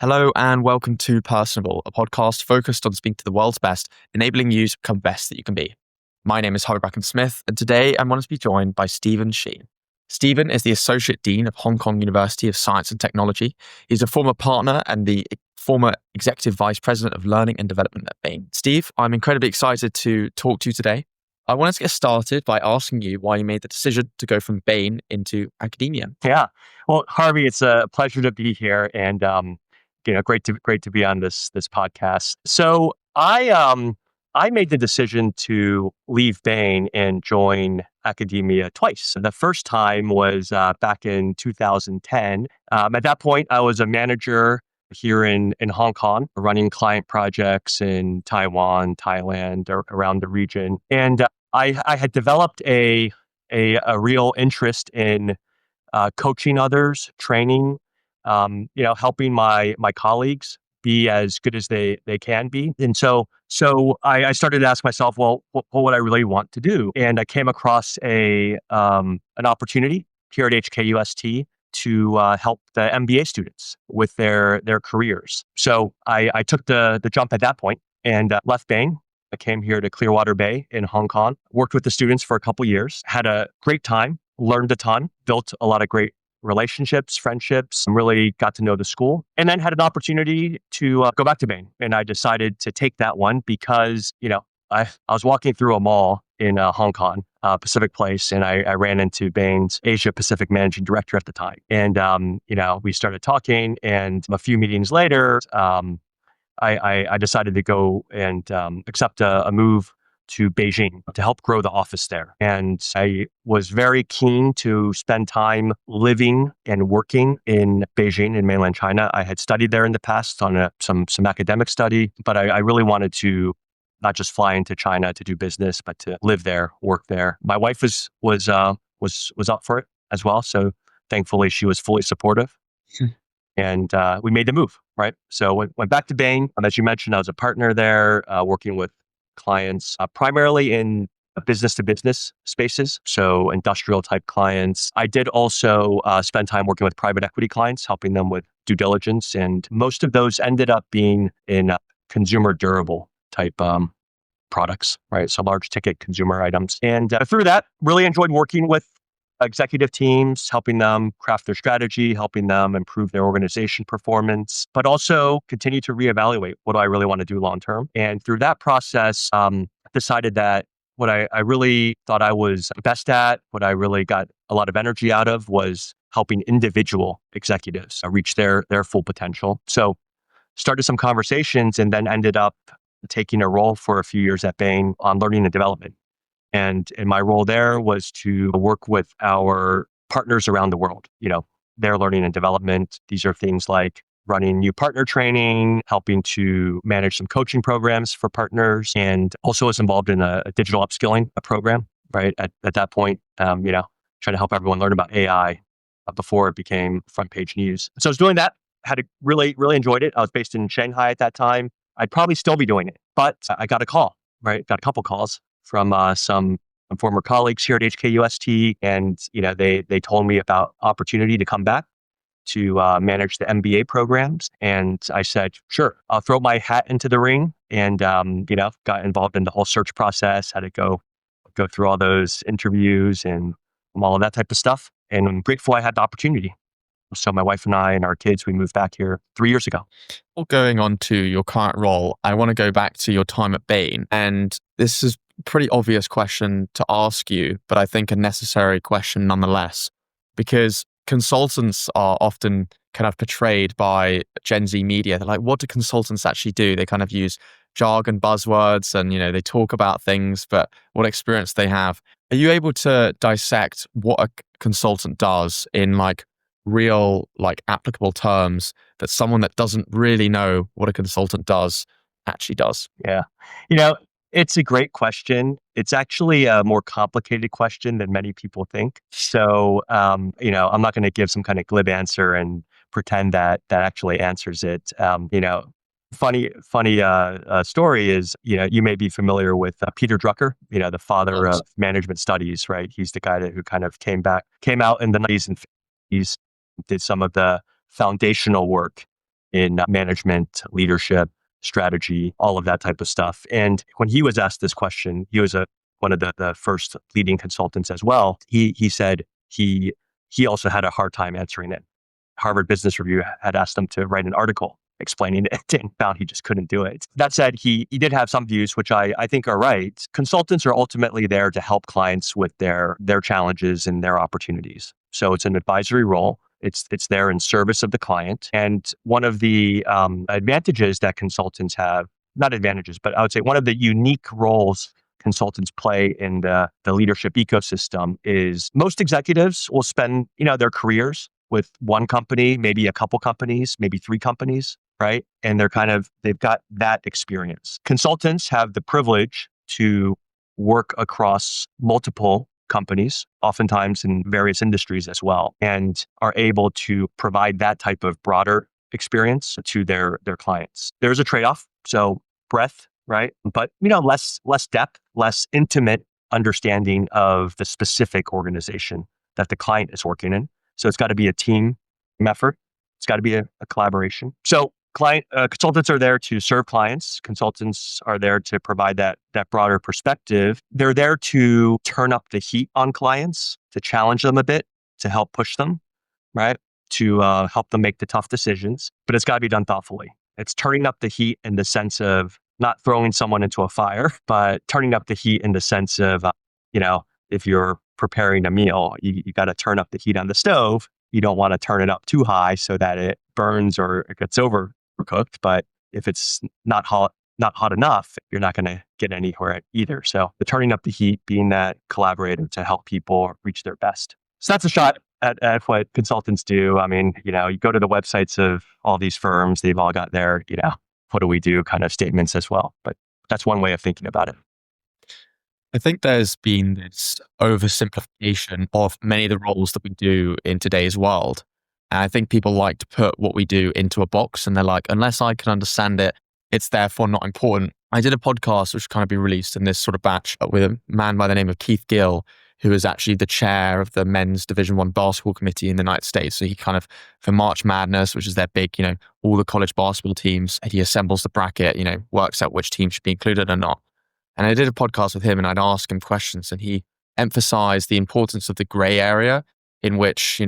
Hello and welcome to Personable, a podcast focused on speaking to the world's best, enabling you to become best that you can be. My name is Bracken-Smith, and today I'm going to be joined by Shih. Stephen is the Associate Dean of Hong Kong University of Science and Technology. He's a former partner and the former Executive Vice President of Learning and Development at Bain. Steve, I'm incredibly excited to talk to you today. I wanted to get started by asking you why you made the decision to go from Bain into academia. Yeah. Well, Harvey, it's a pleasure to be here, and great to be on this podcast. So I made the decision to leave Bain and join academia twice. The first time was back in 2010. At that point, I was a manager here in Hong Kong, running client projects in Taiwan, Thailand, around the region, and I had developed a real interest in coaching others, training, helping my colleagues be as good as they can be. And so I started to ask myself, well, what would I really want to do? And I came across an opportunity here at HKUST to help the MBA students with their careers. So I took the jump at that point and left Bain. I came here to Clearwater Bay in Hong Kong, worked with the students for a couple years, had a great time, learned a ton, built a lot of great relationships, friendships, and really got to know the school, and then had an opportunity to go back to Bain. And I decided to take that one because, I was walking through a mall in Hong Kong, Pacific Place, and I ran into Bain's Asia Pacific Managing Director at the time. And, we started talking, and a few meetings later, I decided to go and accept a move to Beijing to help grow the office there. And I was very keen to spend time living and working in Beijing in mainland China. I had studied there in the past on some academic study, but I really wanted to not just fly into China to do business, but to live there, work there. My wife was up for it as well. So thankfully she was fully supportive. And we made the move, right? So went back to Bain. As you mentioned, I was a partner there, working with clients, primarily in business-to-business spaces, so industrial type clients. I did also spend time working with private equity clients, helping them with due diligence, and most of those ended up being in consumer durable type products, right? So large ticket consumer items. And through that, really enjoyed working with executive teams, helping them craft their strategy, helping them improve their organization performance, but also continue to reevaluate what do I really want to do long term. And through that process, decided that what I really thought I was best at, what I really got a lot of energy out of, was helping individual executives reach their full potential. So started some conversations and then ended up taking a role for a few years at Bain on learning and development. And my role there was to work with our partners around the world, their learning and development. These are things like running new partner training, helping to manage some coaching programs for partners, and also was involved in a digital upskilling program, right? At that point, trying to help everyone learn about AI before it became front page news. So I was doing that, really enjoyed it. I was based in Shanghai at that time. I'd probably still be doing it, but I got a call, right? Got a couple calls from some former colleagues here at HKUST, and they told me about opportunity to come back to manage the MBA programs, and I said, sure, I'll throw my hat into the ring, and got involved in the whole search process, had to go through all those interviews and all of that type of stuff, and I'm grateful I had the opportunity. So my wife and I and our kids, we moved back here 3 years ago. Well, going on to your current role, I want to go back to your time at Bain. And this is a pretty obvious question to ask you, but I think a necessary question nonetheless, because consultants are often kind of portrayed by Gen Z media. They're like, what do consultants actually do? They kind of use jargon buzzwords and, they talk about things, but what experience they have. Are you able to dissect what a consultant does in real, applicable terms that someone that doesn't really know what a consultant does actually does? Yeah. It's a great question. It's actually a more complicated question than many people think. So, I'm not going to give some kind of glib answer and pretend that actually answers it. Funny story is, you may be familiar with Peter Drucker, the father of management studies, right? He's the guy who kind of came out in the 90s and 50s, did some of the foundational work in management, leadership, strategy, all of that type of stuff. And when he was asked this question, he was one of the first leading consultants as well. He said he also had a hard time answering it. Harvard Business Review had asked him to write an article explaining it and found he just couldn't do it. That said, he did have some views, which I think are right. Consultants are ultimately there to help clients with their challenges and their opportunities. So it's an advisory role. It's there in service of the client. And one of the advantages that consultants have, not advantages, but I would say one of the unique roles consultants play in the leadership ecosystem is most executives will spend, their careers with one company, maybe a couple companies, maybe 3 companies, right? And they've got that experience. Consultants have the privilege to work across multiple companies, oftentimes in various industries as well, and are able to provide that type of broader experience to their clients. There's a trade-off. So breadth, right? But, less depth, less intimate understanding of the specific organization that the client is working in. So it's got to be a team effort. It's got to be a collaboration. So consultants are there to serve clients. Consultants are there to provide that broader perspective. They're there to turn up the heat on clients, to challenge them a bit, to help push them, right? To help them make the tough decisions. But it's got to be done thoughtfully. It's turning up the heat in the sense of not throwing someone into a fire, but turning up the heat in the sense of, if you're preparing a meal, you got to turn up the heat on the stove. You don't want to turn it up too high so that it burns or it gets overcooked. But if it's not hot enough, you're not going to get anywhere either. So the turning up the heat, being that collaborator to help people reach their best. So that's a shot at what consultants do. I mean, you go to the websites of all these firms, they've all got their, what do we do kind of statements as well. But that's one way of thinking about it. I think there's been this oversimplification of many of the roles that we do in today's world. And I think people like to put what we do into a box and they're like, unless I can understand it, it's therefore not important. I did a podcast which kind of be released in this sort of batch with a man by the name of Keith Gill, who is actually the chair of the men's Division I basketball committee in the United States. So he kind of, for March Madness, which is their big, all the college basketball teams, he assembles the bracket, works out which team should be included or not. And I did a podcast with him and I'd ask him questions and he emphasized the importance of the gray area in which,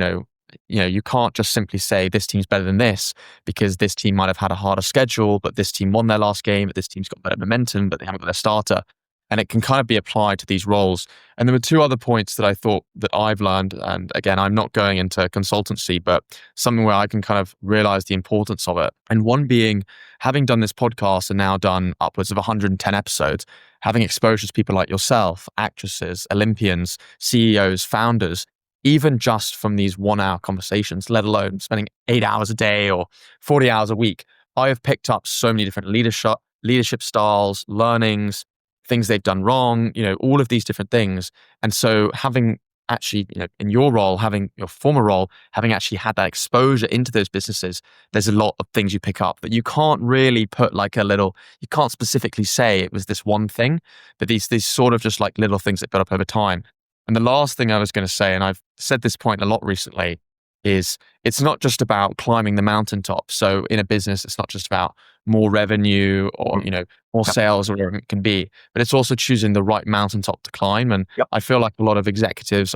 you can't just simply say this team's better than this because this team might have had a harder schedule, but this team won their last game, but this team's got better momentum, but they haven't got their starter. And it can kind of be applied to these roles. And there were 2 other points that I thought that I've learned. And again, I'm not going into consultancy, but something where I can kind of realize the importance of it. And one being, having done this podcast and now done upwards of 110 episodes, having exposure to people like yourself, actresses, Olympians, CEOs, founders, even just from these 1-hour conversations, let alone spending 8 hours a day or 40 hours a week, I have picked up so many different leadership styles, learnings, things they've done wrong, all of these different things. And so having actually, in your role, having your former role, having actually had that exposure into those businesses, there's a lot of things you pick up that you can't really put you can't specifically say it was this one thing, but these sort of just like little things that build up over time. And the last thing I was going to say, and I've said this point a lot recently, is it's not just about climbing the mountaintop. So in a business, it's not just about more revenue or, more sales or whatever it can be, but it's also choosing the right mountaintop to climb. And I feel like a lot of executives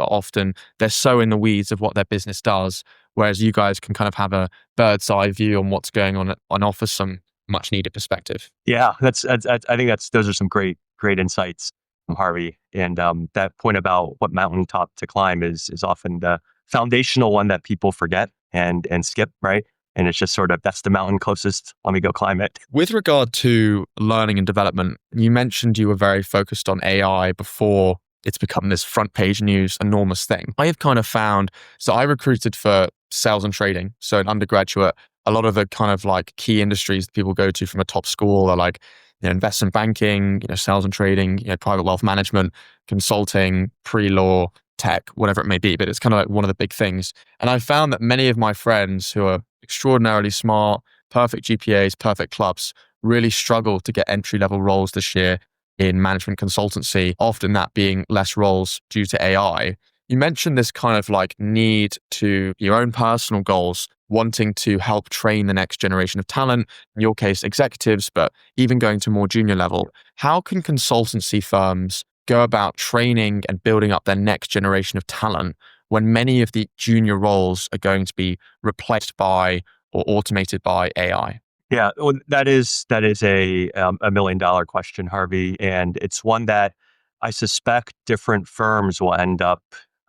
they're so in the weeds of what their business does, whereas you guys can kind of have a bird's eye view on what's going on and offer some much needed perspective. Yeah, I think those are some great insights from Harvey. And that point about what mountaintop to climb is often the foundational one that people forget and skip, right? And it's just sort of, that's the mountain closest, let me go climb it. With regard to learning and development, you mentioned you were very focused on AI before it's become this front page news enormous thing. I have kind of found, so I recruited for sales and trading. So in undergraduate, a lot of the kind of like key industries that people go to from a top school are like, investment banking, sales and trading, private wealth management, consulting, pre-law, tech, whatever it may be. But it's kind of like one of the big things. And I found that many of my friends who are extraordinarily smart, perfect GPAs, perfect clubs, really struggle to get entry-level roles this year in management consultancy, often that being less roles due to AI. You mentioned this kind of like need to your own personal goals wanting to help train the next generation of talent, in your case, executives, but even going to more junior level, how can consultancy firms go about training and building up their next generation of talent when many of the junior roles are going to be replaced by or automated by AI? Yeah, well, that is a $1 million question, Harvey, and it's one that I suspect different firms will end up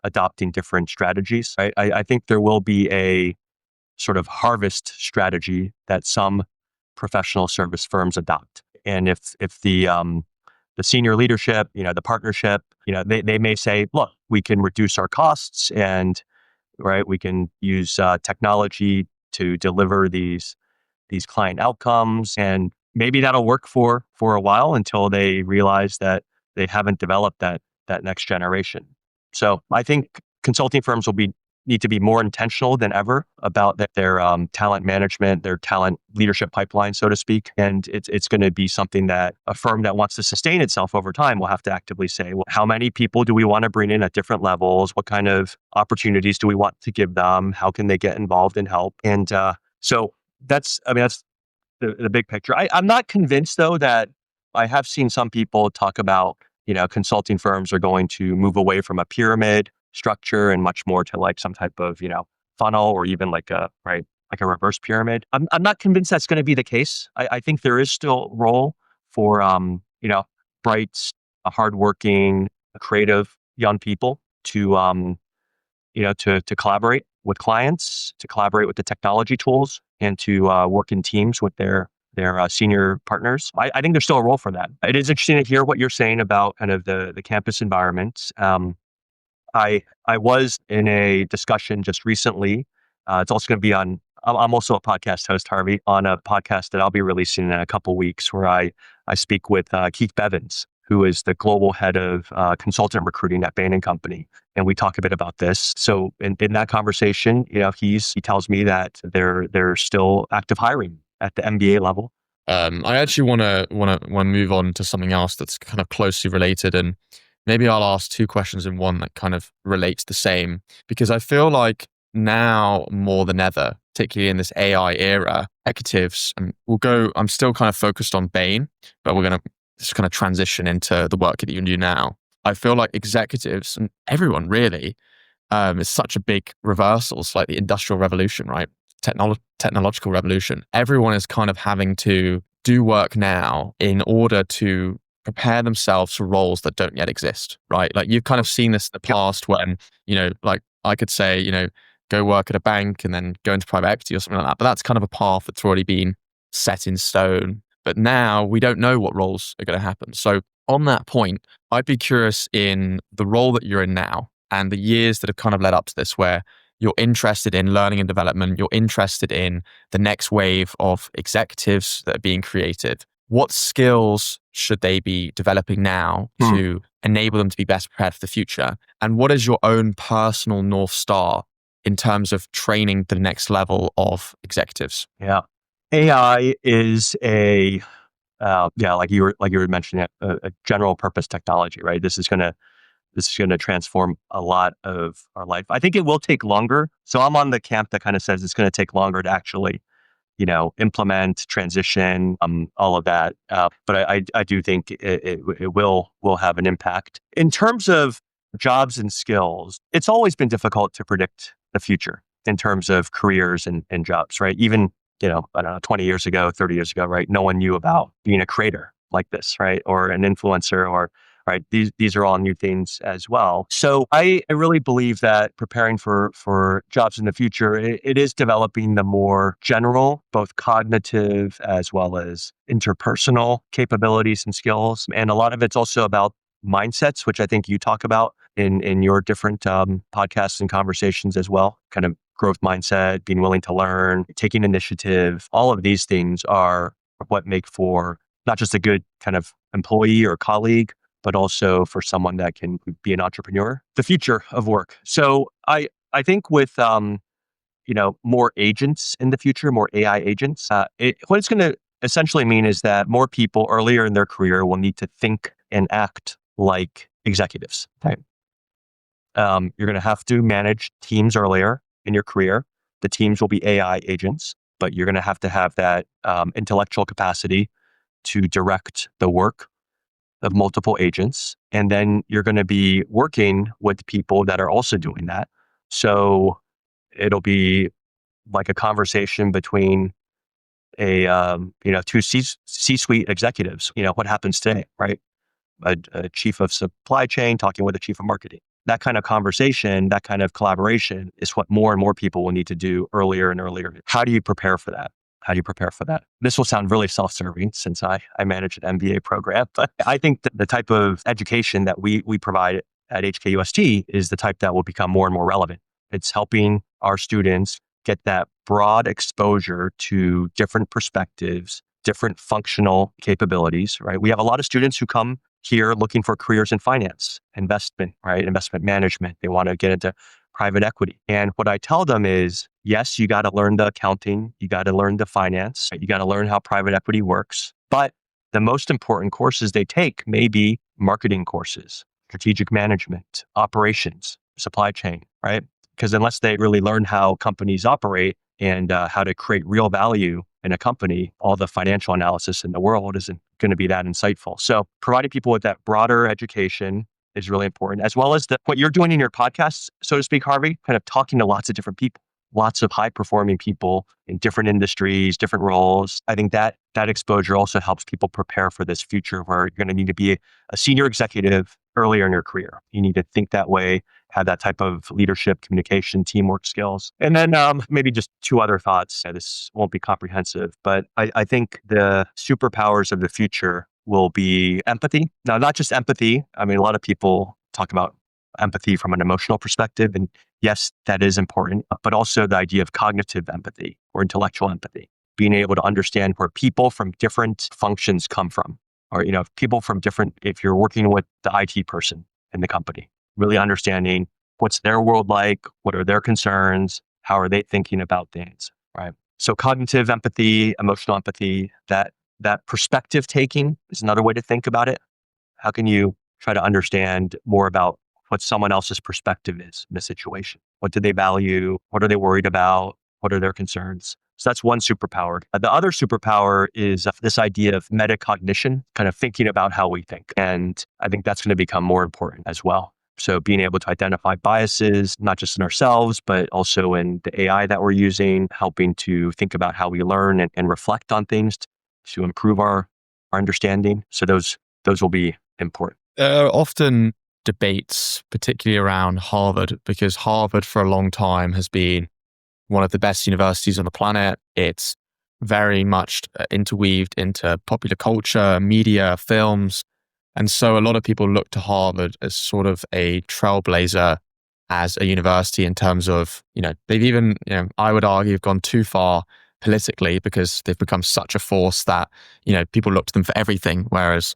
adopting different strategies. I think there will be a sort of harvest strategy that some professional service firms adopt, and if the senior leadership, the partnership, they may say, look, we can reduce our costs, and right, we can use technology to deliver these client outcomes, and maybe that'll work for a while until they realize that they haven't developed that next generation. So I think consulting firms need to be more intentional than ever about their talent management, their talent leadership pipeline, so to speak. And it's going to be something that a firm that wants to sustain itself over time will have to actively say, well, how many people do we want to bring in at different levels? What kind of opportunities do we want to give them? How can they get involved and help? And so that's the big picture. I'm not convinced, though, that I have seen some people talk about, consulting firms are going to move away from a pyramid structure and much more to like some type of, funnel, or even like a reverse pyramid. I'm not convinced that's going to be the case. I think there is still a role for, bright, hardworking, creative young people to collaborate with clients, to collaborate with the technology tools, and to work in teams with their senior partners. I think there's still a role for that. It is interesting to hear what you're saying about kind of the campus environment. I was in a discussion just recently. It's also going to be on. I'm also a podcast host, Harvey, on a podcast that I'll be releasing in a couple weeks, where I speak with Keith Bevins, who is the global head of consultant recruiting at Bain & Company. And we talk a bit about this. So in that conversation, he tells me that they're still active hiring at the MBA level. I actually want to move on to something else that's kind of closely related, and maybe I'll ask two questions in one that kind of relates the same, because I feel like now more than ever, particularly in this AI era, executives, and I'm still kind of focused on Bain, but we're going to just kind of transition into the work that you do now. I feel like executives and everyone really is such a big reversal. It's like the industrial revolution, right? Technological revolution. Everyone is kind of having to do work now in order to prepare themselves for roles that don't yet exist, right? Like you've kind of seen this in the past when, like I could say, go work at a bank and then go into private equity or something like that. But that's kind of a path that's already been set in stone. But now we don't know what roles are going to happen. So on that point, I'd be curious in the role that you're in now and the years that have kind of led up to this, where you're interested in learning and development, you're interested in the next wave of executives that are being created. What skills should they be developing now to enable them to be best prepared for the future? And what is your own personal North Star in terms of training the next level of executives? Yeah. AI is like you were mentioning, a general purpose technology, right? This is going to transform a lot of our life. I think it will take longer. So I'm on the camp that kind of says it's going to take longer to actually, implement, transition, all of that. But I do think it will have an impact. In terms of jobs and skills, it's always been difficult to predict the future in terms of careers and jobs, right? Even, I don't know, 20 years ago, 30 years ago, right? No one knew about being a creator like this, right? Or an influencer, or right. These are all new things as well. So I really believe that preparing for jobs in the future, it is developing the more general, both cognitive as well as interpersonal capabilities and skills. And a lot of it's also about mindsets, which I think you talk about in your different podcasts and conversations as well. Kind of growth mindset, being willing to learn, taking initiative. All of these things are what make for not just a good kind of employee or colleague, but also for someone that can be an entrepreneur, the future of work. So I think with more agents in the future, more AI agents, what it's going to essentially mean is that more people earlier in their career will need to think and act like executives. Right? You're going to have to manage teams earlier in your career. The teams will be AI agents, but you're going to have that intellectual capacity to direct the work of multiple agents. And then you're going to be working with people that are also doing that. So it'll be like a conversation between two C-suite executives. What happens today, right? A chief of supply chain talking with a chief of marketing. That kind of conversation, that kind of collaboration is what more and more people will need to do earlier and earlier. How do you prepare for that? This will sound really self-serving since I manage an MBA program, but I think that the type of education that we provide at HKUST is the type that will become more and more relevant. It's helping our students get that broad exposure to different perspectives, different functional capabilities, right? We have a lot of students who come here looking for careers in finance, investment, right? Investment management. They want to get into private equity. And what I tell them is, yes, you got to learn the accounting, you got to learn the finance, you got to learn how private equity works. But the most important courses they take may be marketing courses, strategic management, operations, supply chain, right? Because unless they really learn how companies operate and how to create real value in a company, all the financial analysis in the world isn't going to be that insightful. So providing people with that broader education is really important, as well as what you're doing in your podcasts, so to speak, Harvey, kind of talking to lots of different people, lots of high-performing people in different industries, different roles. I think that exposure also helps people prepare for this future where you're going to need to be a senior executive earlier in your career. You need to think that way, have that type of leadership, communication, teamwork skills. And then maybe just two other thoughts. This won't be comprehensive, but I think the superpowers of the future will be empathy. Now, not just empathy. I mean, a lot of people talk about empathy from an emotional perspective. And yes, that is important, but also the idea of cognitive empathy or intellectual empathy, being able to understand where people from different functions come from, or, people from different, if you're working with the IT person in the company, really understanding what's their world like, what are their concerns, how are they thinking about things, right? So cognitive empathy, emotional empathy, that perspective taking is another way to think about it. How can you try to understand more about what someone else's perspective is in a situation? What do they value? What are they worried about? What are their concerns? So that's one superpower. The other superpower is this idea of metacognition, kind of thinking about how we think. And I think that's going to become more important as well. So being able to identify biases, not just in ourselves, but also in the AI that we're using, helping to think about how we learn and reflect on things to improve our understanding. So those will be important. There are often debates, particularly around Harvard, because Harvard for a long time has been one of the best universities on the planet. It's very much interweaved into popular culture, media, films. And so a lot of people look to Harvard as sort of a trailblazer as a university in terms of, they've even, I would argue, have gone too far politically because they've become such a force that, people look to them for everything. Whereas,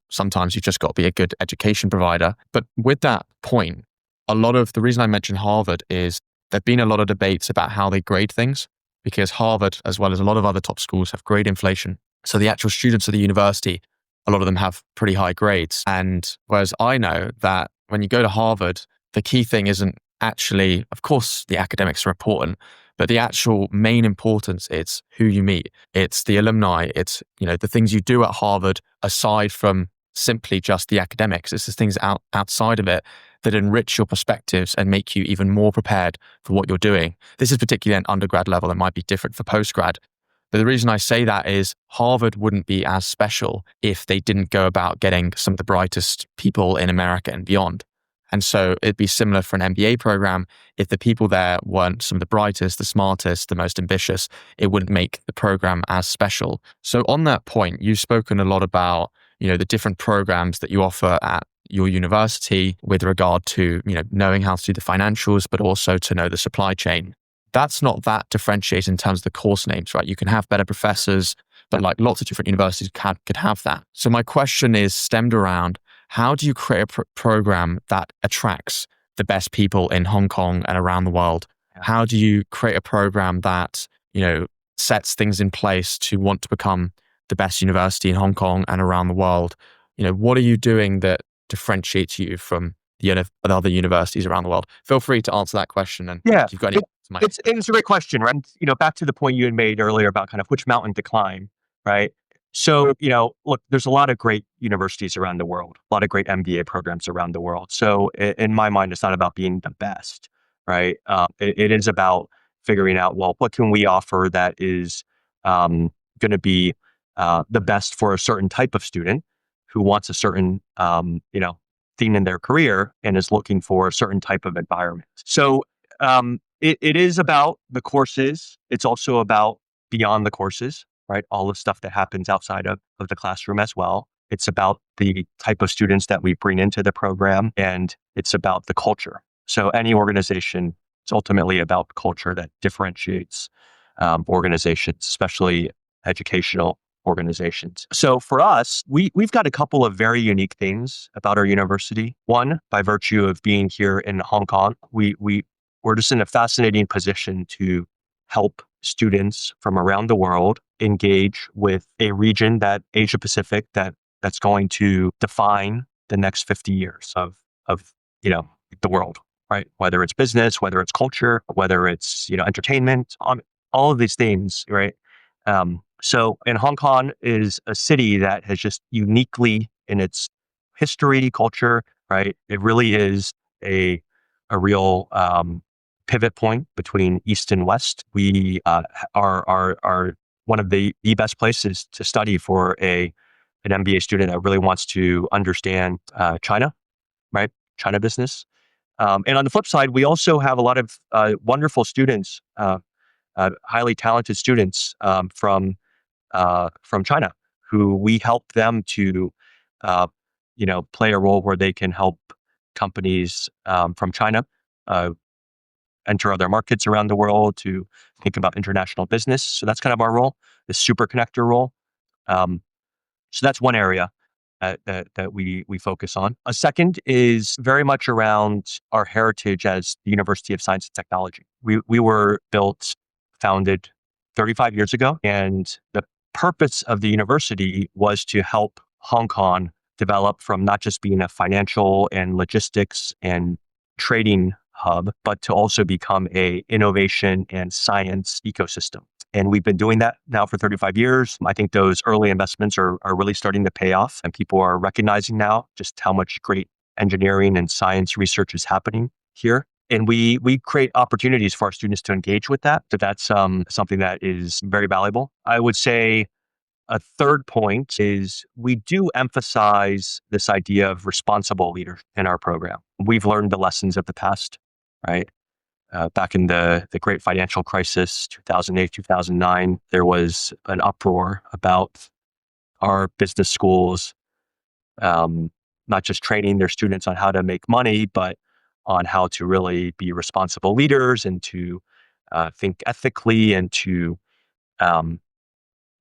sometimes you've just got to be a good education provider. But with that point, a lot of the reason I mention Harvard is there've been a lot of debates about how they grade things, because Harvard, as well as a lot of other top schools, have grade inflation. So the actual students of the university, a lot of them have pretty high grades. And whereas I know that when you go to Harvard, the key thing isn't actually, of course, the academics are important, but the actual main importance is who you meet. It's the alumni. It's, the things you do at Harvard aside from simply just the academics. It's the things outside of it that enrich your perspectives and make you even more prepared for what you're doing. This is particularly at undergrad level. It might be different for postgrad. But the reason I say that is Harvard wouldn't be as special if they didn't go about getting some of the brightest people in America and beyond. And so it'd be similar for an MBA program. If the people there weren't some of the brightest, the smartest, the most ambitious, it wouldn't make the program as special. So on that point, you've spoken a lot about, the different programs that you offer at your university with regard to, knowing how to do the financials, but also to know the supply chain. That's not that differentiated in terms of the course names, right? You can have better professors, but like lots of different universities could have that. So my question is stemmed around, how do you create a program that attracts the best people in Hong Kong and around the world? How do you create a program that, sets things in place to want to become the best university in Hong Kong and around the world? What are you doing that differentiates you from the other universities around the world? Feel free to answer that question. And if you've got any It's a great question, right? Back to the point you had made earlier about kind of which mountain to climb, right? So, look, there's a lot of great universities around the world, a lot of great MBA programs around the world. So in my mind, it's not about being the best, right? It is about figuring out, well, what can we offer that is going to be the best for a certain type of student who wants a certain, thing in their career and is looking for a certain type of environment. So, it is about the courses. It's also about beyond the courses, right? All the stuff that happens outside of the classroom as well. It's about the type of students that we bring into the program, and it's about the culture. So any organization, it's ultimately about culture that differentiates organizations, especially educational organizations. So for us, we've got a couple of very unique things about our university. One, by virtue of being here in Hong Kong, we're just in a fascinating position to help students from around the world engage with a region, that Asia Pacific, that's going to define the next 50 years of the world, right? Whether it's business, whether it's culture, whether it's entertainment, all of these things, right? So, and Hong Kong is a city that has just uniquely in its history, culture, right? It really is a real pivot point between East and West. We are one of the best places to study for an MBA student that really wants to understand China, right? China business. And on the flip side, we also have a lot of wonderful students, highly talented students from China, who we help them to, play a role where they can help companies from China enter other markets around the world, to think about international business. So that's kind of our role, the super connector role. So that's one area that we focus on. A second is very much around our heritage as the University of Science and Technology. We were founded 35 years ago, and the purpose of the university was to help Hong Kong develop from not just being a financial and logistics and trading hub, but to also become a innovation and science ecosystem. And we've been doing that now for 35 years. I think those early investments are really starting to pay off, and people are recognizing now just how much great engineering and science research is happening here. And we create opportunities for our students to engage with that. So that's something that is very valuable. I would say a third point is we do emphasize this idea of responsible leader in our program. We've learned the lessons of the past, right? Back in the great financial crisis, 2008, 2009, there was an uproar about our business schools, not just training their students on how to make money, but on how to really be responsible leaders and to think ethically and to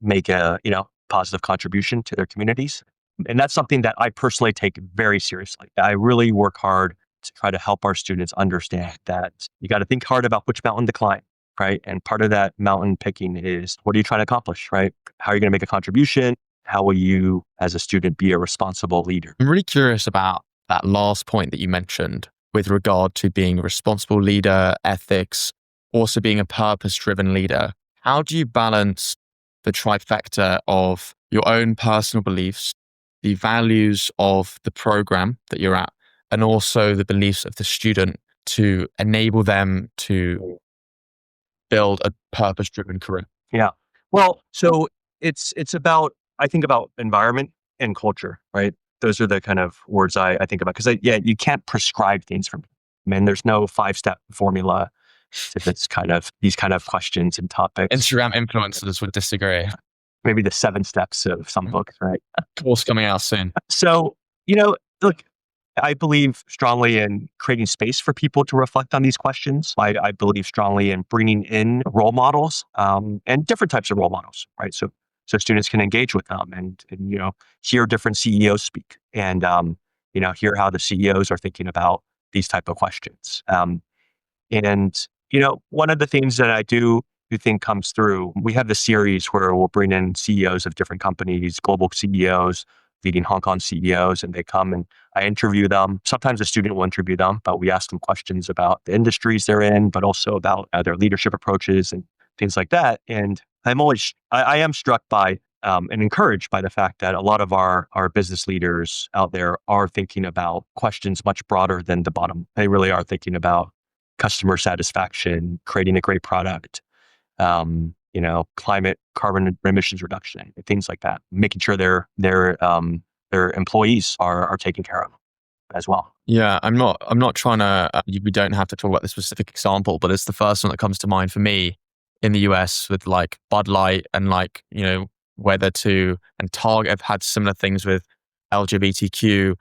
make a positive contribution to their communities. And that's something that I personally take very seriously. I really work hard to try to help our students understand that you got to think hard about which mountain to climb, right? And part of that mountain picking is, what are you trying to accomplish, right? How are you going to make a contribution? How will you, as a student, be a responsible leader? I'm really curious about that last point that you mentioned with regard to being a responsible leader, ethics, also being a purpose-driven leader. How do you balance the trifecta of your own personal beliefs, the values of the program that you're at, and also the beliefs of the student to enable them to build a purpose-driven career? Yeah. Well, so it's about, I think about environment and culture, right? Those are the kind of words I think about, because you can't prescribe things for me. I mean, there's no 5-step formula to these kind of questions and topics. Instagram influencers would disagree. Maybe the 7 steps of some books, right? Course coming out soon. So, look, I believe strongly in creating space for people to reflect on these questions. I believe strongly in bringing in role models and different types of role models, right? So students can engage with them and hear different CEOs speak and hear how the CEOs are thinking about these type of questions. And one of the things that I do think comes through, we have the series where we'll bring in CEOs of different companies, global CEOs, leading Hong Kong CEOs, and they come and I interview them. Sometimes a student will interview them, but we ask them questions about the industries they're in, but also about their leadership approaches and things like that. And I am struck by and encouraged by the fact that a lot of our business leaders out there are thinking about questions much broader than the bottom. They really are thinking about customer satisfaction, creating a great product, climate, carbon emissions reduction, things like that, making sure their employees are taken care of as well. Yeah, I'm not trying to, we don't have to talk about the specific example, but it's the first one that comes to mind for me in the US with like Bud Light and like, Weather 2 and Target have had similar things with LGBTQ,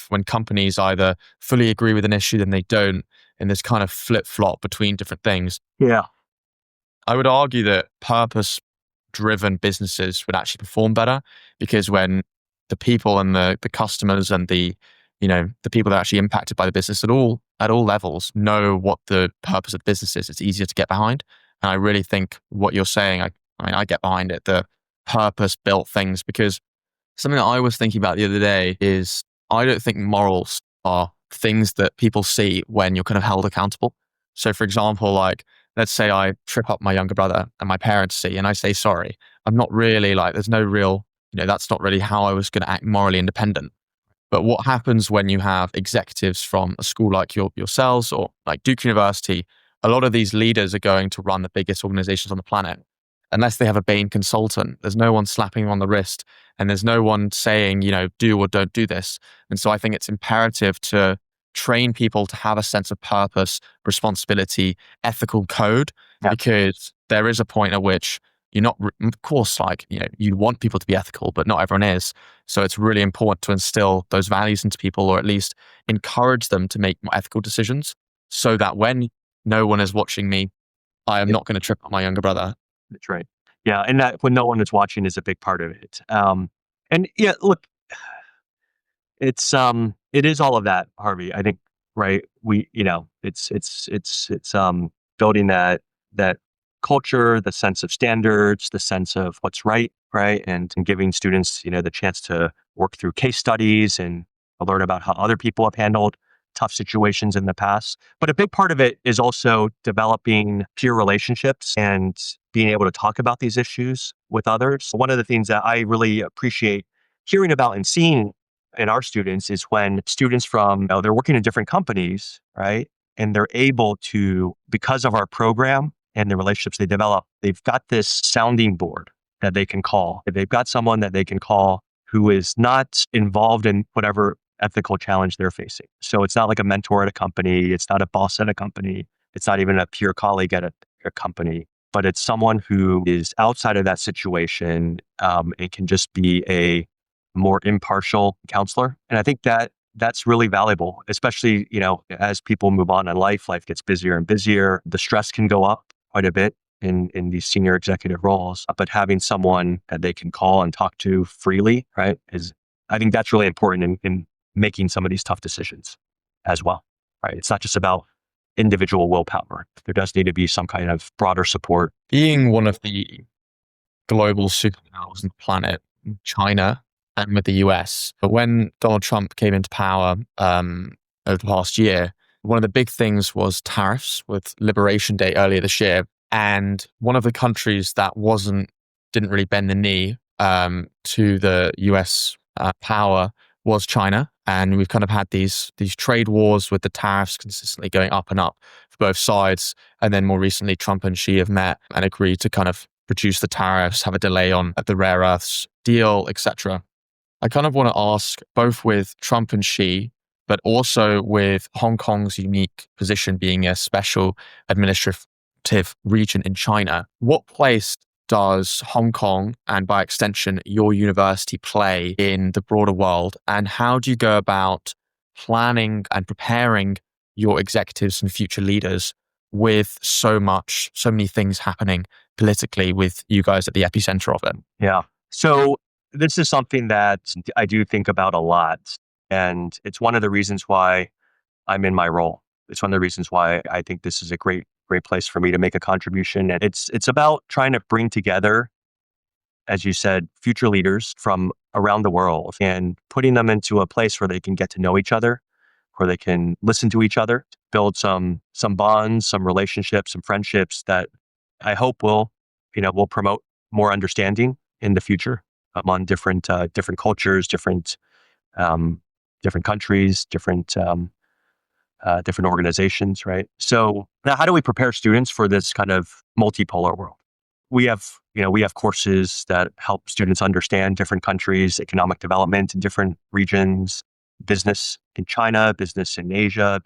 when companies either fully agree with an issue, then they don't, and there's kind of flip-flop between different things. Yeah. I would argue that purpose-driven businesses would actually perform better because when the people and the customers and the people that are actually impacted by the business at all levels know what the purpose of the business is, it's easier to get behind. And I really think what you're saying, I get behind it, the purpose-built things, because something that I was thinking about the other day is I don't think morals are things that people see when you're kind of held accountable. So for example, like, let's say I trip up my younger brother and my parents see and I say sorry. I'm not really like, there's no real, that's not really how I was going to act morally independent. But what happens when you have executives from a school like yourselves or like Duke University, a lot of these leaders are going to run the biggest organizations on the planet. Unless they have a Bain consultant, there's no one slapping them on the wrist and there's no one saying, do or don't do this. And so I think it's imperative to train people to have a sense of purpose, responsibility, ethical code, because there is a point at which you're not, of course, you want people to be ethical, but not everyone is. So it's really important to instill those values into people, or at least encourage them to make more ethical decisions so that when no one is watching me, I am not going to trip up my younger brother. That's right. Yeah. And that when no one is watching is a big part of it. And yeah, look, it is all of that, Harvey. I think, right. It's building that culture, the sense of standards, the sense of what's right. And giving students, the chance to work through case studies and learn about how other people have handled tough situations in the past. But a big part of it is also developing peer relationships and being able to talk about these issues with others. One of the things that I really appreciate hearing about and seeing in our students is when students from, they're working in different companies, right? And they're able to, because of our program and the relationships they develop, they've got this sounding board that they can call. They've got someone that they can call who is not involved in whatever ethical challenge they're facing. So it's not like a mentor at a company. It's not a boss at a company. It's not even a peer colleague at a company, but it's someone who is outside of that situation and can just be a more impartial counselor. And I think that's really valuable, especially, as people move on in life gets busier and busier. The stress can go up quite a bit in these senior executive roles, but having someone that they can call and talk to freely, right, I think that's really important in making some of these tough decisions as well, right? It's not just about individual willpower. There does need to be some kind of broader support. Being one of the global superpowers on the planet, China and with the US, but when Donald Trump came into power over the past year, one of the big things was tariffs with Liberation Day earlier this year. And one of the countries that didn't really bend the knee to the US power was China. And we've kind of had these trade wars with the tariffs consistently going up and up for both sides. And then more recently, Trump and Xi have met and agreed to kind of reduce the tariffs, have a delay on the rare earths deal, etc. I kind of want to ask, both with Trump and Xi, but also with Hong Kong's unique position being a special administrative region in China, what place does Hong Kong and by extension your university play in the broader world? And how do you go about planning and preparing your executives and future leaders with so many things happening politically with you guys at the epicenter of it? Yeah. So this is something that I do think about a lot. And it's one of the reasons why I'm in my role. It's one of the reasons why I think this is a great place for me to make a contribution. And it's about trying to bring together, as you said, future leaders from around the world and putting them into a place where they can get to know each other, where they can listen to each other, build some bonds, some relationships, some friendships that I hope will promote more understanding in the future among different cultures, different countries, different organizations, right? So now, how do we prepare students for this kind of multipolar world? We have courses that help students understand different countries, economic development in different regions, business in China, business in Asia,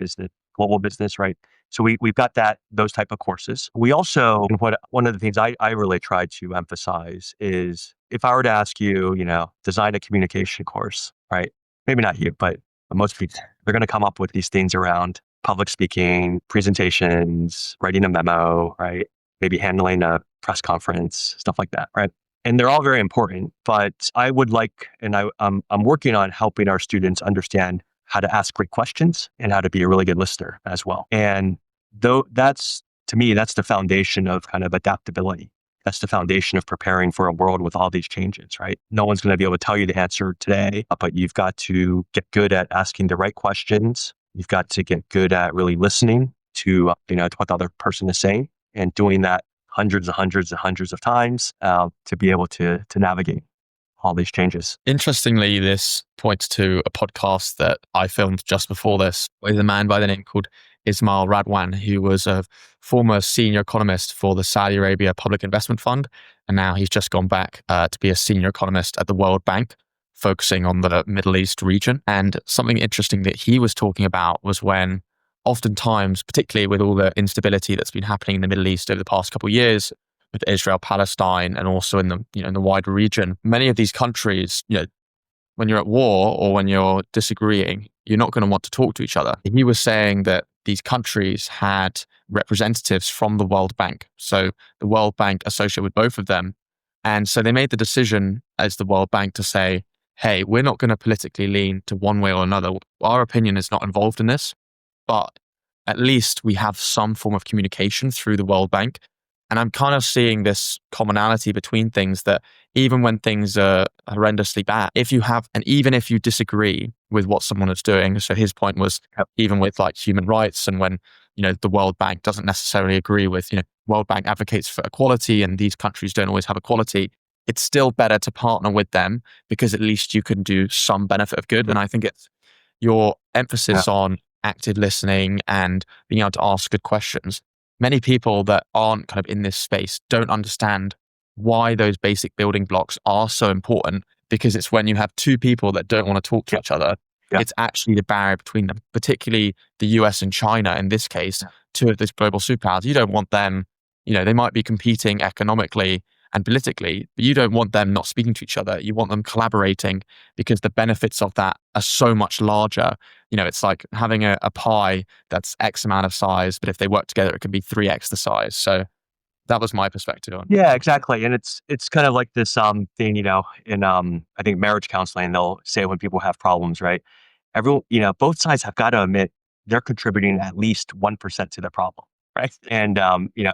global business, right? So we've got those type of courses. We also, one of the things I really try to emphasize is, if I were to ask you, design a communication course, right? Maybe not you, but most people, they're going to come up with these things around public speaking, presentations, writing a memo, right? Maybe handling a press conference, stuff like that, right? And they're all very important, but I would like, and I'm working on helping our students understand how to ask great questions and how to be a really good listener as well. And to me, that's the foundation of kind of adaptability. That's the foundation of preparing for a world with all these changes, right? No one's going to be able to tell you the answer today, but you've got to get good at asking the right questions. You've got to get good at really listening to what the other person is saying, and doing that hundreds and hundreds and hundreds of times to be able to navigate all these changes. Interestingly, this points to a podcast that I filmed just before this with a man by the name called Ismail Radwan, who was a former senior economist for the Saudi Arabia Public Investment Fund. And now he's just gone back to be a senior economist at the World Bank, focusing on the Middle East region. And something interesting that he was talking about was when oftentimes, particularly with all the instability that's been happening in the Middle East over the past couple of years, with Israel, Palestine, and also in the wider region, many of these countries, when you're at war or when you're disagreeing, you're not going to want to talk to each other. He was saying that these countries had representatives from the World Bank. So the World Bank associated with both of them. And so they made the decision as the World Bank to say, hey, we're not going to politically lean to one way or another. Our opinion is not involved in this, but at least we have some form of communication through the World Bank. And I'm kind of seeing this commonality between things, that even when things are horrendously bad, even if you disagree with what someone is doing, so his point was, even with like human rights, and when, the World Bank doesn't necessarily agree with, World Bank advocates for equality and these countries don't always have equality, it's still better to partner with them because at least you can do some benefit of good. And I think it's your emphasis on active listening and being able to ask good questions. Many people that aren't kind of in this space don't understand why those basic building blocks are so important, because it's when you have two people that don't want to talk to each other, it's actually the barrier between them, particularly the US and China in this case, two of these global superpowers. You don't want them, they might be competing economically and politically, but you don't want them not speaking to each other. You want them collaborating, because the benefits of that are so much larger. It's like having a pie that's X amount of size, but if they work together, it can be 3X the size. So that was my perspective on it. Yeah, exactly. And it's kind of like this thing, in I think marriage counseling, they'll say when people have problems, right? Everyone, both sides have got to admit they're contributing at least 1% to the problem, right? And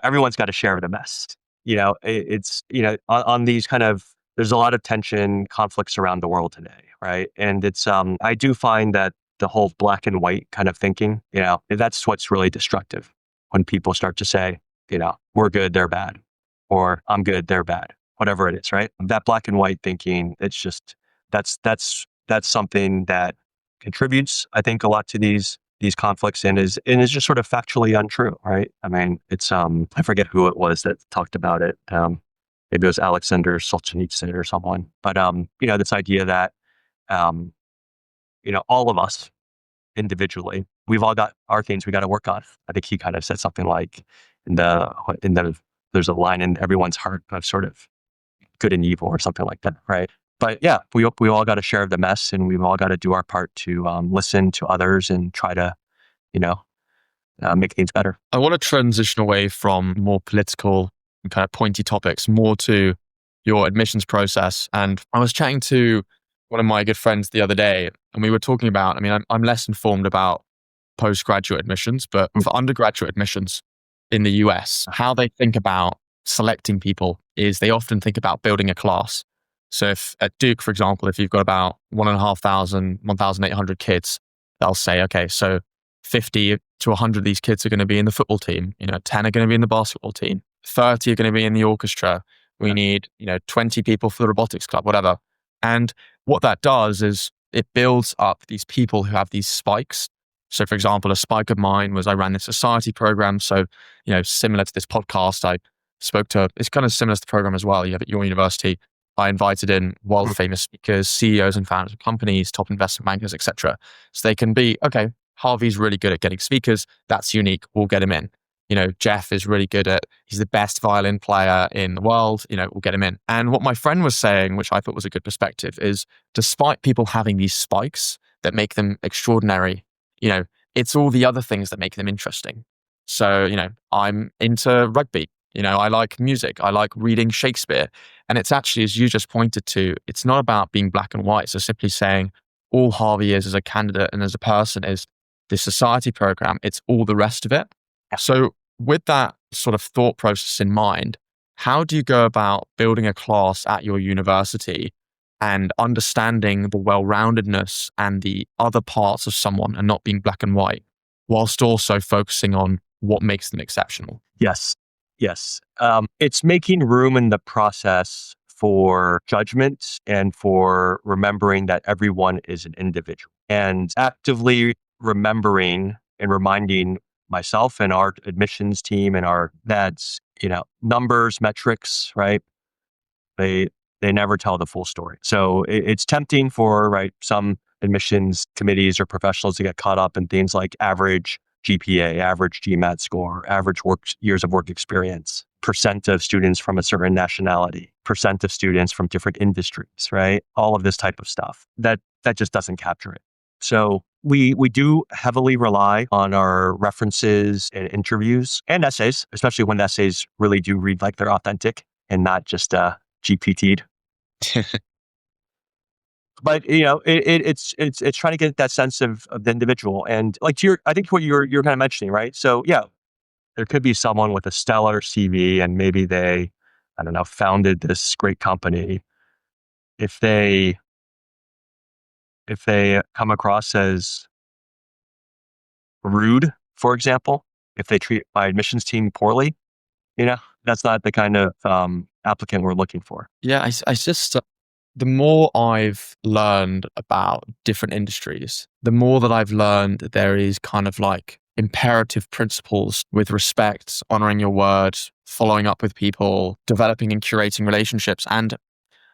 everyone's got to share the mess. It's on these kind of, there's a lot of tension, conflicts around the world today, right? And it's I do find that the whole black and white kind of thinking, that's what's really destructive, when people start to say, we're good, they're bad, or I'm good, they're bad, whatever it is, right? That black and white thinking, it's just, that's something that contributes, I think, a lot to these conflicts, and is just sort of factually untrue, right? I mean, it's I forget who it was that talked about it. Maybe it was Alexander Solzhenitsyn or someone. But this idea that all of us individually, we've all got our things we got to work on. I think he kind of said something like, there's a line in everyone's heart of sort of good and evil or something like that, right? But yeah, we all got to share the mess, and we've all got to do our part to listen to others and try to, make things better. I want to transition away from more political and kind of pointy topics, more to your admissions process. And I was chatting to one of my good friends the other day, and we were talking about, I'm less informed about postgraduate admissions, but for undergraduate admissions in the US, how they think about selecting people is they often think about building a class. So if at Duke, for example, if you've got about 1,500, 1,800 kids, they'll say, okay, so 50 to 100 of these kids are going to be in the football team. 10 are going to be in the basketball team. 30 are going to be in the orchestra. We need, 20 people for the robotics club, whatever. And what that does is it builds up these people who have these spikes. So for example, a spike of mine was I ran this society program. So, similar to this podcast, I spoke to, it's kind of similar to the program as well. You have at your university, I invited in world famous speakers, CEOs and founders of companies, top investment bankers, etc. So they can be, okay, Harvey's really good at getting speakers. That's unique. We'll get him in. Jeff is really good at, he's the best violin player in the world, we'll get him in. And what my friend was saying, which I thought was a good perspective, is despite people having these spikes that make them extraordinary, it's all the other things that make them interesting. So, I'm into rugby. I like music. I like reading Shakespeare. And it's actually, as you just pointed to, it's not about being black and white. So simply saying all Harvey is as a candidate and as a person is this society program. It's all the rest of it. So with that sort of thought process in mind, how do you go about building a class at your university and understanding the well-roundedness and the other parts of someone and not being black and white, whilst also focusing on what makes them exceptional? Yes. It's making room in the process for judgment and for remembering that everyone is an individual, and actively remembering and reminding myself and our admissions team and that's, numbers, metrics, right? They never tell the full story. So it's tempting for, right, some admissions committees or professionals to get caught up in things like average GPA, average GMAT score, average years of work experience, percent of students from a certain nationality, percent of students from different industries, right? All of this type of stuff. That just doesn't capture it. So we do heavily rely on our references and interviews and essays, especially when essays really do read like they're authentic and not just GPT'd. But it's trying to get that sense of the individual, and like I think what you're kind of mentioning, right? So yeah, there could be someone with a stellar CV, and maybe they, I don't know, founded this great company. If they come across as rude, for example, if they treat my admissions team poorly, that's not the kind of applicant we're looking for. Yeah, I just, the more I've learned about different industries, the more that I've learned that there is kind of like imperative principles with respect, honoring your word, following up with people, developing and curating relationships. And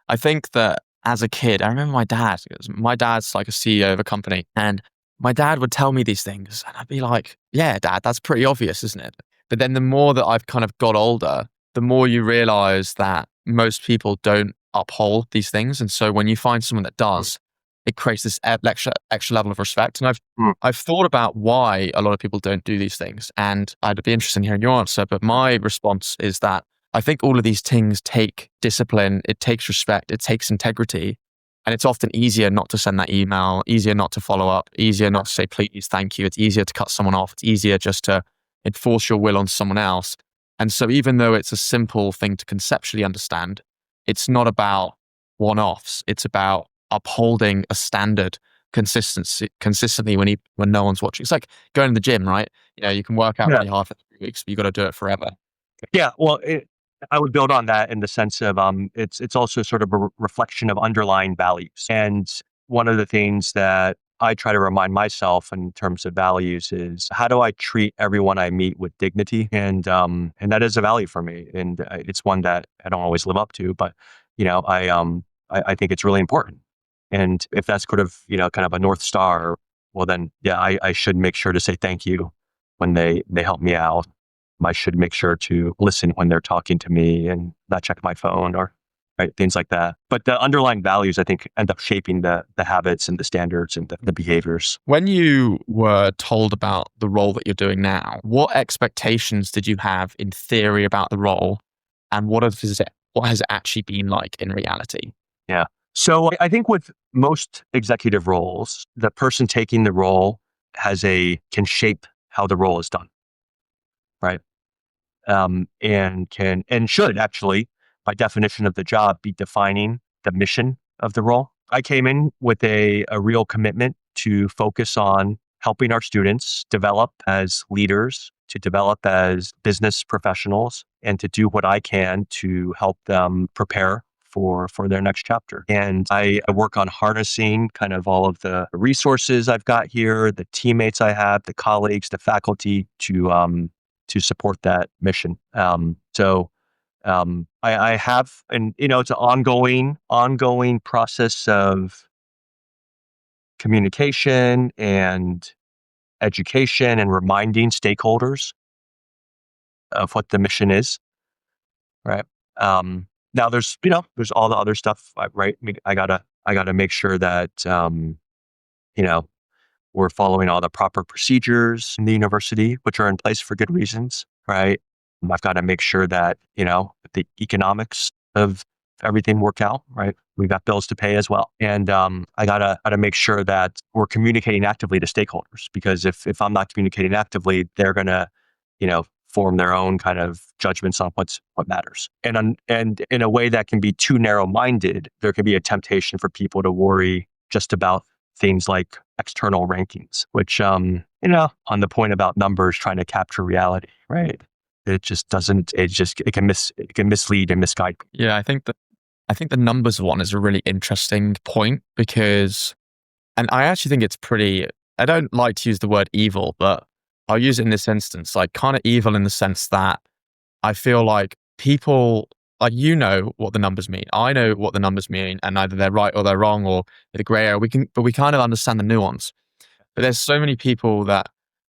I think that as a kid, I remember my dad's like a CEO of a company, and my dad would tell me these things and I'd be like, yeah, Dad, that's pretty obvious, isn't it? But then the more that I've kind of got older, the more you realize that most people don't uphold these things. And so when you find someone that does, it creates this extra level of respect. And I've thought about why a lot of people don't do these things. And I'd be interested in hearing your answer. But my response is that I think all of these things take discipline, it takes respect, it takes integrity. And it's often easier not to send that email, easier not to follow up, easier not to say, please, thank you. It's easier to cut someone off. It's easier just to enforce your will on someone else. And so even though it's a simple thing to conceptually understand, it's not about one-offs. It's about upholding a standard consistently when no one's watching. It's like going to the gym, right? You can work out really hard for 3 weeks, but you got to do it forever. Yeah, well, I would build on that in the sense of it's also sort of a reflection of underlying values. And one of the things that I try to remind myself in terms of values is, how do I treat everyone I meet with dignity? And that is a value for me, and it's one that I don't always live up to, but I think it's really important. And if that's sort of kind of a North Star, well then yeah, I should make sure to say thank you when they help me out. I should make sure to listen when they're talking to me and not check my phone or things like that. But the underlying values, I think, end up shaping the habits and the standards and the behaviors. When you were told about the role that you're doing now, what expectations did you have in theory about the role, and what has it actually been like in reality? Yeah. So I think with most executive roles, the person taking the role can shape how the role is done. Right. And should actually, by definition of the job, be defining the mission of the role. I came in with a real commitment to focus on helping our students develop as leaders, to develop as business professionals, and to do what I can to help them prepare for their next chapter. And I work on harnessing kind of all of the resources I've got here, the teammates I have, the colleagues, the faculty to support that mission. I have, and it's an ongoing process of communication and education and reminding stakeholders of what the mission is, right? Now there's all the other stuff, right? I gotta make sure that, you know, we're following all the proper procedures in the university, which are in place for good reasons, right? I've got to make sure that, the economics of everything work out, right? We've got bills to pay as well. And I gotta make sure that we're communicating actively to stakeholders, because if I'm not communicating actively, they're gonna, form their own kind of judgments on what matters. And in a way that can be too narrow-minded, there can be a temptation for people to worry just about things like external rankings, which, on the point about numbers trying to capture reality, right? It just doesn't, it can mislead and misguide. Yeah, I think the numbers one is a really interesting point because, and I actually think it's pretty, I don't like to use the word evil, but I'll use it in this instance, like kind of evil in the sense that I feel like people, like, what the numbers mean. I know what the numbers mean, and either they're right or they're wrong or the gray area. But we kind of understand the nuance. But there's so many people that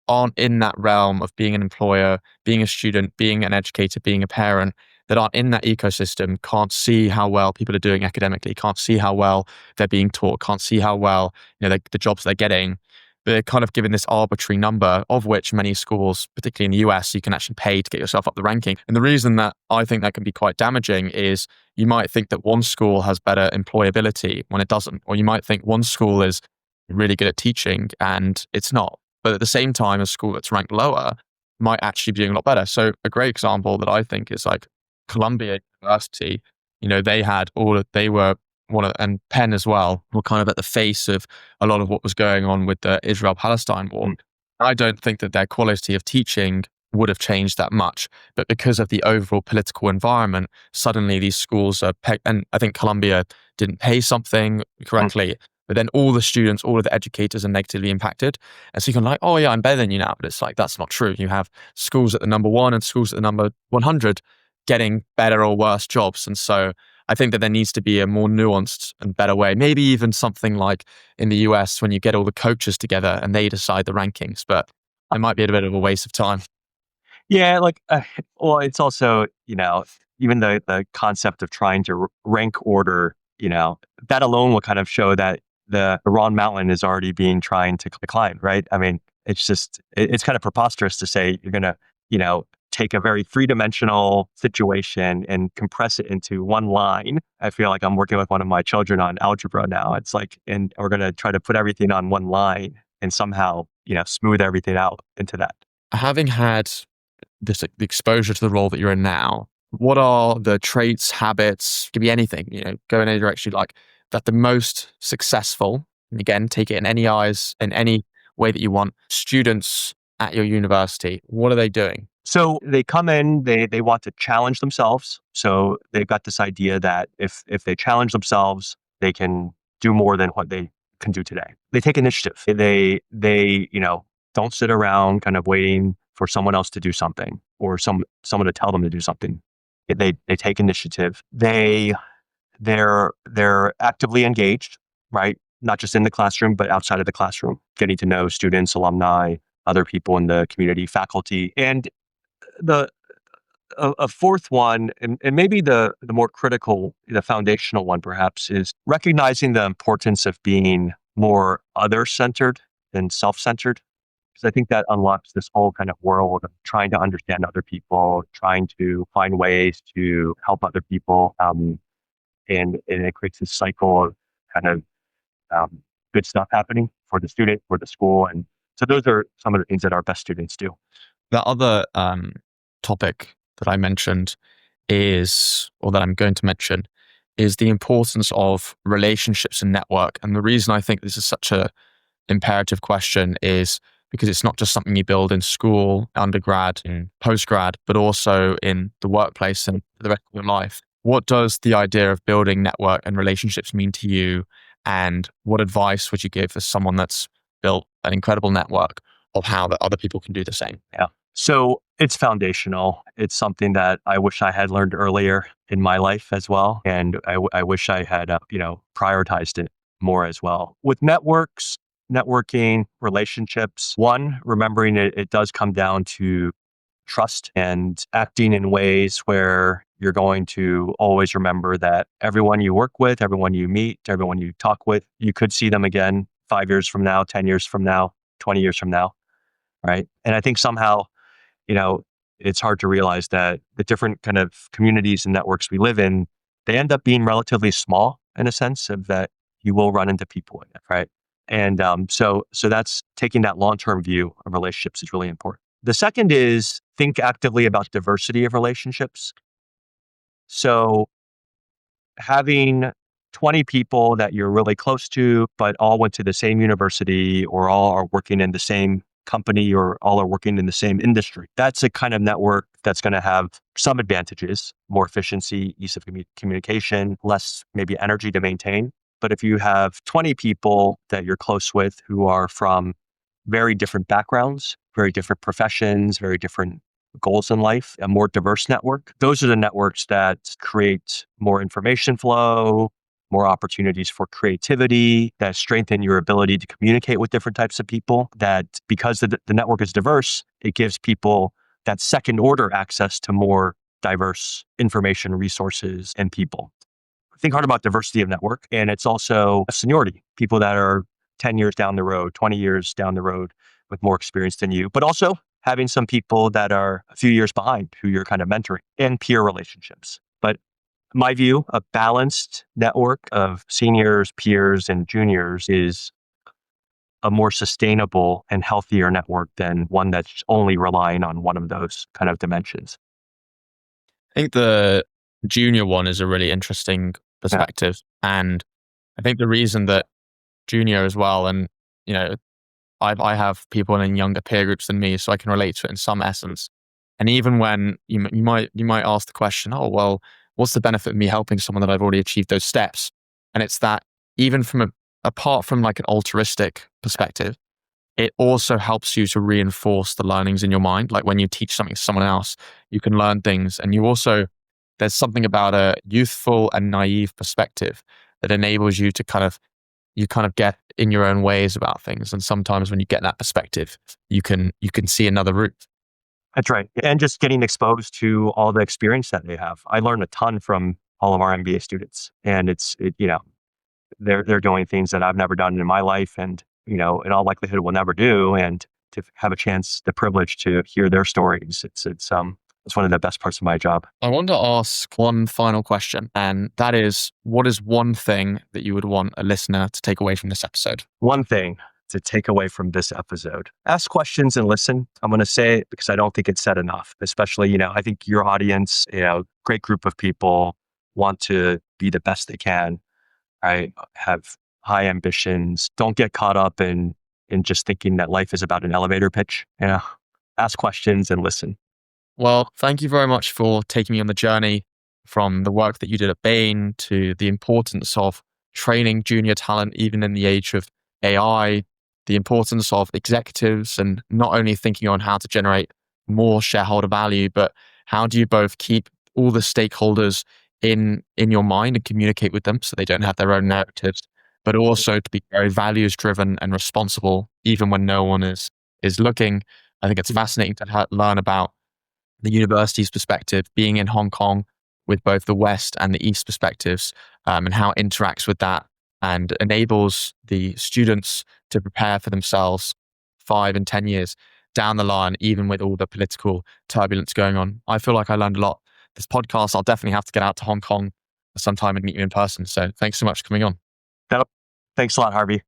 aren't in that realm of being an employer, being a student, being an educator, being a parent, that aren't in that ecosystem, can't see how well people are doing academically, can't see how well they're being taught, can't see how well, the jobs they're getting. But they're kind of given this arbitrary number, of which many schools, particularly in the US, you can actually pay to get yourself up the ranking. And the reason that I think that can be quite damaging is you might think that one school has better employability when it doesn't. Or you might think one school is really good at teaching and it's not. But at the same time, a school that's ranked lower might actually be doing a lot better. So a great example that I think is like Columbia University. They were one of, and Penn as well, were kind of at the face of a lot of what was going on with the Israel-Palestine war. I don't think that their quality of teaching would have changed that much, but because of the overall political environment, suddenly these schools are, and I think Columbia didn't pay something correctly, but then all the students, all of the educators are negatively impacted. And so you can like, oh yeah, I'm better than you now, but it's like, that's not true. You have schools at the number 1 and schools at the number 100 getting better or worse jobs. And so I think that there needs to be a more nuanced and better way. Maybe even something like in the US when you get all the coaches together and they decide the rankings, but it might be a bit of a waste of time. Yeah, well, it's also, even the concept of trying to rank order, that alone will kind of show that the wrong mountain is already being trying to climb, right? I mean, it's kind of preposterous to say you're going to, take a very three-dimensional situation and compress it into one line. I feel like I'm working with one of my children on algebra now. It's like, and we're going to try to put everything on one line and somehow, smooth everything out into that. Having had the exposure to the role that you're in now, what are the traits, habits, could be anything, go in any direction like that, the most successful, and again, take it in any eyes, in any way that you want, students at your university, what are they doing? So they come in, they want to challenge themselves. So they've got this idea that if they challenge themselves, they can do more than what they can do today. They take initiative. They don't sit around kind of waiting for someone else to do something or someone to tell them to do something. They take initiative. They're actively engaged, right? Not just in the classroom, but outside of the classroom, getting to know students, alumni, other people in the community, faculty. And a fourth one, and maybe the more critical, the foundational one perhaps, is recognizing the importance of being more other-centered than self-centered. Because I think that unlocks this whole kind of world of trying to understand other people, trying to find ways to help other people. And it creates this cycle of kind of good stuff happening for the student, for the school. And so those are some of the things that our best students do. The other topic that I mentioned or that I'm going to mention, is the importance of relationships and network. And the reason I think this is such a imperative question is because it's not just something you build in school, undergrad, and postgrad, but also in the workplace and the rest of your life. What does the idea of building network and relationships mean to you? And what advice would you give as someone that's built an incredible network of how that other people can do the same? Yeah. So it's foundational. It's something that I wish I had learned earlier in my life as well. And I wish I had, prioritized it more as well. With networking, relationships, one, remembering it does come down to trust and acting in ways where you're going to always remember that everyone you work with, everyone you meet, everyone you talk with, you could see them again 5 years from now, 10 years from now, 20 years from now, right? And I think somehow, it's hard to realize that the different kind of communities and networks we live in, they end up being relatively small in a sense of that you will run into people in it, right? And so that's taking that long-term view of relationships is really important. The second is think actively about diversity of relationships. So having 20 people that you're really close to, but all went to the same university or all are working in the same company or all are working in the same industry. That's a kind of network that's going to have some advantages, more efficiency, ease of communication, less maybe energy to maintain. But if you have 20 people that you're close with who are from very different backgrounds, very different professions, very different goals in life, a more diverse network, those are the networks that create more information flow, more opportunities for creativity, that strengthen your ability to communicate with different types of people, that because the network is diverse, it gives people that second order access to more diverse information, resources, and people. Think hard about diversity of network. And it's also seniority, people that are 10 years down the road, 20 years down the road with more experience than you, but also having some people that are a few years behind who you're kind of mentoring, and peer relationships. But my view, a balanced network of seniors, peers, and juniors is a more sustainable and healthier network than one that's only relying on one of those kind of dimensions. I think the junior one is a really interesting perspective. Yeah. And I think the reason that junior as well, and I have people in younger peer groups than me, so I can relate to it in some essence. And even when you might ask the question, oh, well, what's the benefit of me helping someone that I've already achieved those steps? And it's that even apart from like an altruistic perspective, it also helps you to reinforce the learnings in your mind. Like when you teach something to someone else, you can learn things. And there's something about a youthful and naive perspective that enables you to kind of get in your own ways about things. And sometimes when you get that perspective, you can see another route. That's right. And just getting exposed to all the experience that they have. I learned a ton from all of our MBA students, and they're doing things that I've never done in my life, and in all likelihood will never do. And to have a chance, the privilege to hear their stories, it's one of the best parts of my job. I want to ask one final question, and that is, what is one thing that you would want a listener to take away from this episode? One thing to take away from this episode: ask questions and listen. I'm going to say it because I don't think it's said enough, especially, I think your audience, great group of people want to be the best they can. I have high ambitions. Don't get caught up in just thinking that life is about an elevator pitch. Ask questions and listen. Well, thank you very much for taking me on the journey from the work that you did at Bain to the importance of training junior talent, even in the age of AI, the importance of executives and not only thinking on how to generate more shareholder value, but how do you both keep all the stakeholders in your mind and communicate with them so they don't have their own narratives, but also to be very values driven and responsible, even when no one is looking. I think it's fascinating to learn about the university's perspective, being in Hong Kong with both the West and the East perspectives, and how it interacts with that and enables the students to prepare for themselves 5 and 10 years down the line, even with all the political turbulence going on. I feel like I learned a lot. This podcast, I'll definitely have to get out to Hong Kong sometime and meet you in person. So thanks so much for coming on. Thanks a lot, Harvey.